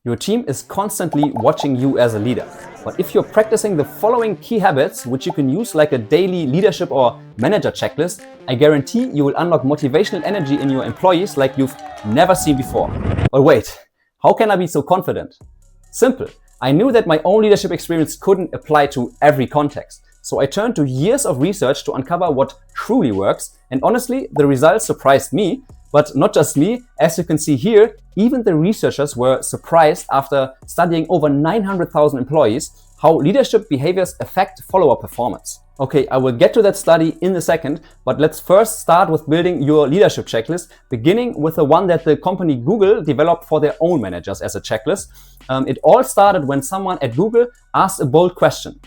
Your team is constantly watching you as a leader. But if you're practicing the following key habits, which you can use like a daily leadership or manager checklist, I guarantee you will unlock motivational energy in your employees like you've never seen before. But wait, how can I be so confident? Simple. I knew that my own leadership experience couldn't apply to every context. So I turned to years of research to uncover what truly works. And honestly, the results surprised me. But not just me, as you can see here, even the researchers were surprised after studying over 900,000 employees how leadership behaviors affect follower performance. Okay, I will get to that study in a second, but let's first start with building your leadership checklist, beginning with the one that the company Google developed for their own managers as a checklist. It all started when someone at Google asked a bold question.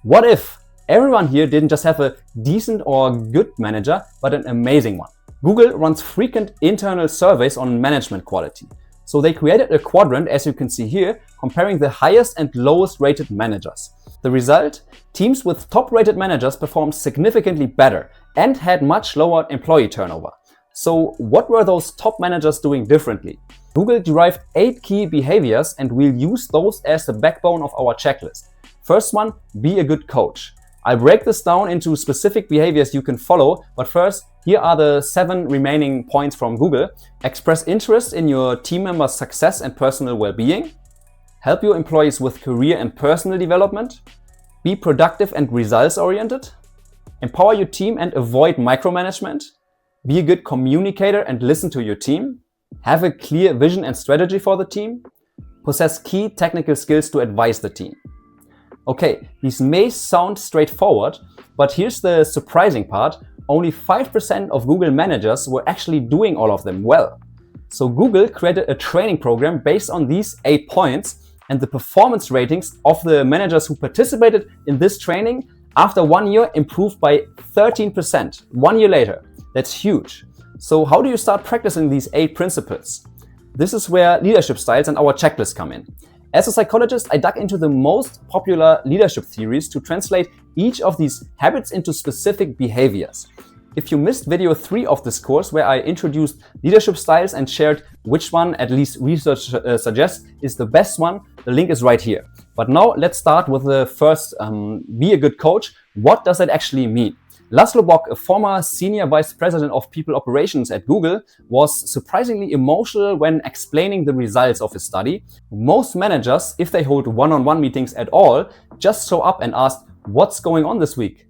What if everyone here didn't just have a decent or good manager, but an amazing one? Google runs frequent internal surveys on management quality. So they created a quadrant, as you can see here, comparing the highest and lowest rated managers. The result? Teams with top rated managers performed significantly better and had much lower employee turnover. So what were those top managers doing differently? Google derived 8 key behaviors and we'll use those as the backbone of our checklist. First one, be a good coach. I'll break this down into specific behaviors you can follow, but first, here are the 7 remaining points from Google. Express interest in your team members' success and personal well-being. Help your employees with career and personal development. Be productive and results-oriented. Empower your team and avoid micromanagement. Be a good communicator and listen to your team. Have a clear vision and strategy for the team. Possess key technical skills to advise the team. Okay, these may sound straightforward, but here's the surprising part. Only 5% of Google managers were actually doing all of them well. So Google created a training program based on these 8 points, and the performance ratings of the managers who participated in this training after 1 year improved by 13%, 1 year later. That's huge. So how do you start practicing these 8 principles? This is where leadership styles and our checklist come in. As a psychologist, I dug into the most popular leadership theories to translate each of these habits into specific behaviors. If you missed video 3 of this course where I introduced leadership styles and shared which one, at least research suggests, is the best one, the link is right here. But now let's start with the first, be a good coach. What does that actually mean? Laszlo Bock, a former senior vice president of people operations at Google, was surprisingly emotional when explaining the results of his study. Most managers, if they hold one-on-one meetings at all, just show up and ask, what's going on this week?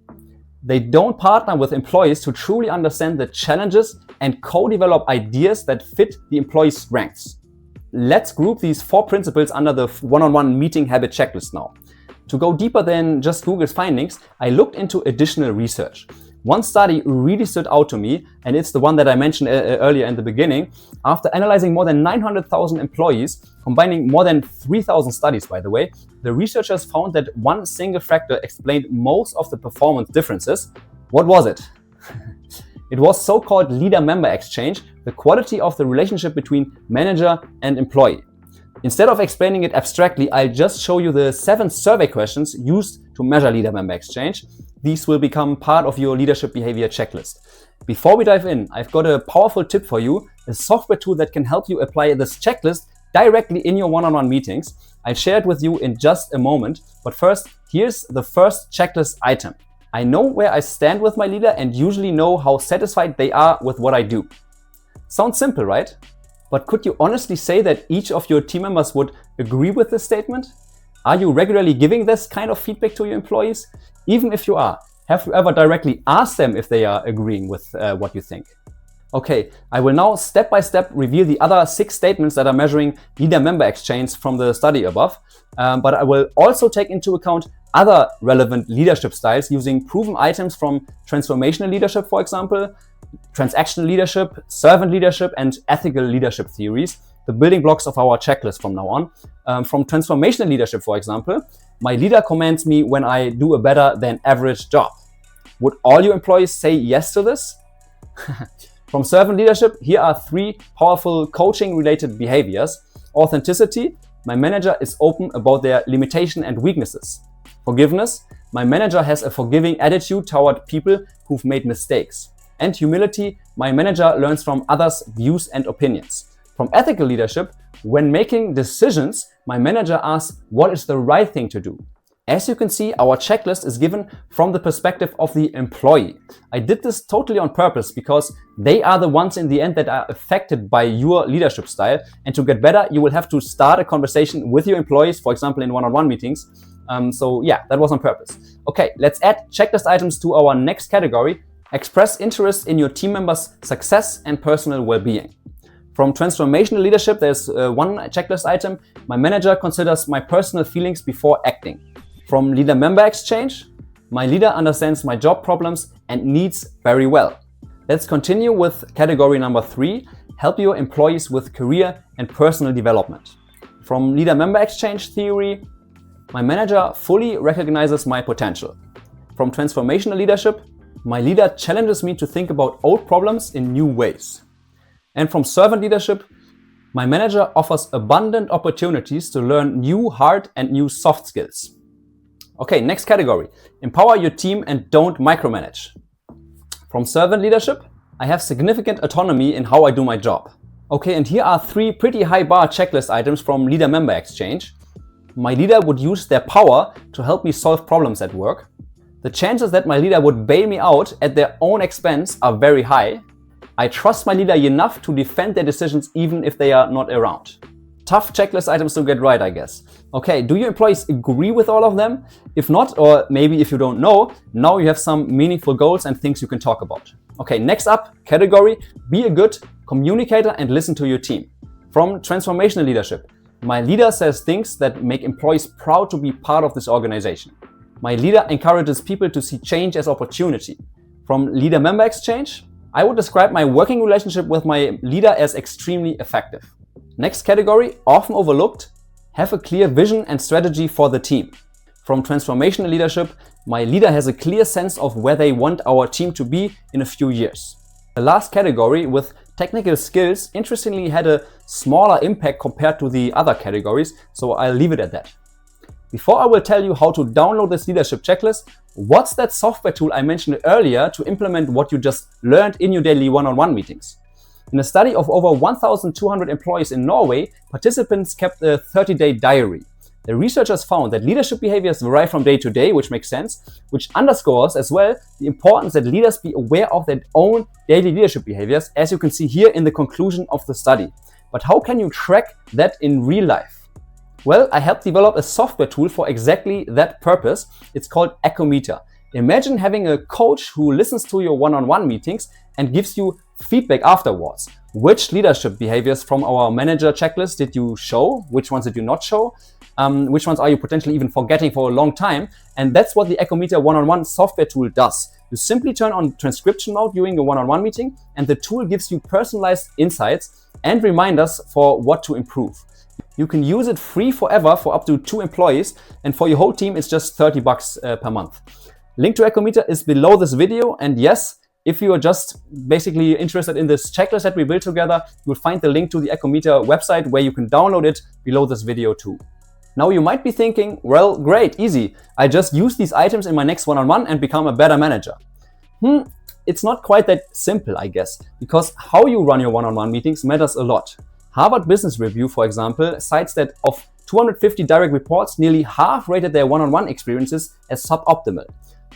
They don't partner with employees to truly understand the challenges and co-develop ideas that fit the employee's strengths. Let's group these 4 principles under the one-on-one meeting habit checklist now. To go deeper than just Google's findings, I looked into additional research. One study really stood out to me, and it's the one that I mentioned earlier in the beginning. After analyzing more than 900,000 employees, combining more than 3,000 studies, by the way, the researchers found that one single factor explained most of the performance differences. What was it? It was so-called leader-member exchange, the quality of the relationship between manager and employee. Instead of explaining it abstractly, I'll just show you the 7 survey questions used to measure leader-member exchange. These will become part of your leadership behavior checklist. Before we dive in, I've got a powerful tip for you, a software tool that can help you apply this checklist directly in your one-on-one meetings. I'll share it with you in just a moment, but first, here's the first checklist item. I know where I stand with my leader and usually know how satisfied they are with what I do. Sounds simple, right? But could you honestly say that each of your team members would agree with this statement? Are you regularly giving this kind of feedback to your employees? Even if you are, have you ever directly asked them if they are agreeing with what you think? Okay, I will now step by step reveal the other 6 statements that are measuring leader-member exchange from the study above. But I will also take into account other relevant leadership styles using proven items from transformational leadership, for example, transactional leadership, servant leadership, and ethical leadership theories, the building blocks of our checklist from now on. From transformational leadership, for example, my leader commends me when I do a better than average job. Would all your employees say yes to this? From servant leadership, here are 3 powerful coaching-related behaviors. Authenticity, my manager is open about their limitation and weaknesses. Forgiveness, my manager has a forgiving attitude toward people who've made mistakes. And humility, my manager learns from others' views and opinions. From ethical leadership, When making decisions, my manager asks what is the right thing to do. As you can see, our checklist is given from the perspective of the employee. I did this totally on purpose because they are the ones in the end that are affected by your leadership style. And to get better, you will have to start a conversation with your employees, for example, in one-on-one meetings. So yeah, that was on purpose. Okay, let's add checklist items to our next category. Express interest in your team members' success and personal well-being. From transformational leadership, there's one checklist item. My manager considers my personal feelings before acting. From leader-member exchange, my leader understands my job problems and needs very well. Let's continue with category number 3, help your employees with career and personal development. From leader-member exchange theory, my manager fully recognizes my potential. From transformational leadership, my leader challenges me to think about old problems in new ways. And from servant leadership, my manager offers abundant opportunities to learn new hard and new soft skills. Okay, next category. Empower your team and don't micromanage. From servant leadership, I have significant autonomy in how I do my job. Okay, and here are 3 pretty high bar checklist items from leader-member exchange. My leader would use their power to help me solve problems at work. The chances that my leader would bail me out at their own expense are very high. I trust my leader enough to defend their decisions even if they are not around. Tough checklist items to get right, I guess. Okay, do your employees agree with all of them? If not, or maybe if you don't know, now you have some meaningful goals and things you can talk about. Okay, next up, category, be a good communicator and listen to your team. From transformational leadership, my leader says things that make employees proud to be part of this organization. My leader encourages people to see change as opportunity. From leader-member exchange, I would describe my working relationship with my leader as extremely effective. Next category, often overlooked, have a clear vision and strategy for the team. From transformational leadership, my leader has a clear sense of where they want our team to be in a few years. The last category, with technical skills, interestingly had a smaller impact compared to the other categories, so I'll leave it at that. Before I will tell you how to download this leadership checklist, what's that software tool I mentioned earlier to implement what you just learned in your daily one-on-one meetings? In a study of over 1,200 employees in Norway, participants kept a 30-day diary. The researchers found that leadership behaviors vary from day to day, which makes sense, which underscores as well the importance that leaders be aware of their own daily leadership behaviors, as you can see here in the conclusion of the study. But how can you track that in real life? Well, I helped develop a software tool for exactly that purpose. It's called Echometer. Imagine having a coach who listens to your one-on-one meetings and gives you feedback afterwards. Which leadership behaviors from our manager checklist did you show? Which ones did you not show? Which ones are you potentially even forgetting for a long time? And that's what the Echometer one-on-one software tool does. You simply turn on transcription mode during a one-on-one meeting, and the tool gives you personalized insights and reminders for what to improve. You can use it free forever for up to 2 employees, and for your whole team it's just $30 per month. Link to Echometer is below this video, and yes, if you are just basically interested in this checklist that we built together, you'll find the link to the Echometer website where you can download it below this video too. Now you might be thinking, well, great, easy. I just use these items in my next one-on-one and become a better manager. It's not quite that simple, I guess, because how you run your one-on-one meetings matters a lot. Harvard Business Review, for example, cites that of 250 direct reports, nearly half rated their one-on-one experiences as suboptimal.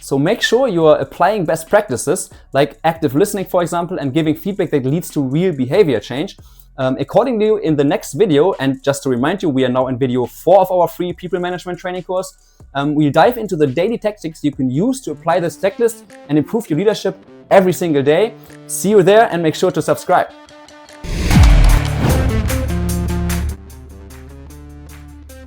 So make sure you are applying best practices like active listening, for example, and giving feedback that leads to real behavior change. Accordingly, in the next video, and just to remind you, we are now in video 4 of our free people management training course, we'll dive into the daily tactics you can use to apply this checklist and improve your leadership every single day. See you there, and make sure to subscribe.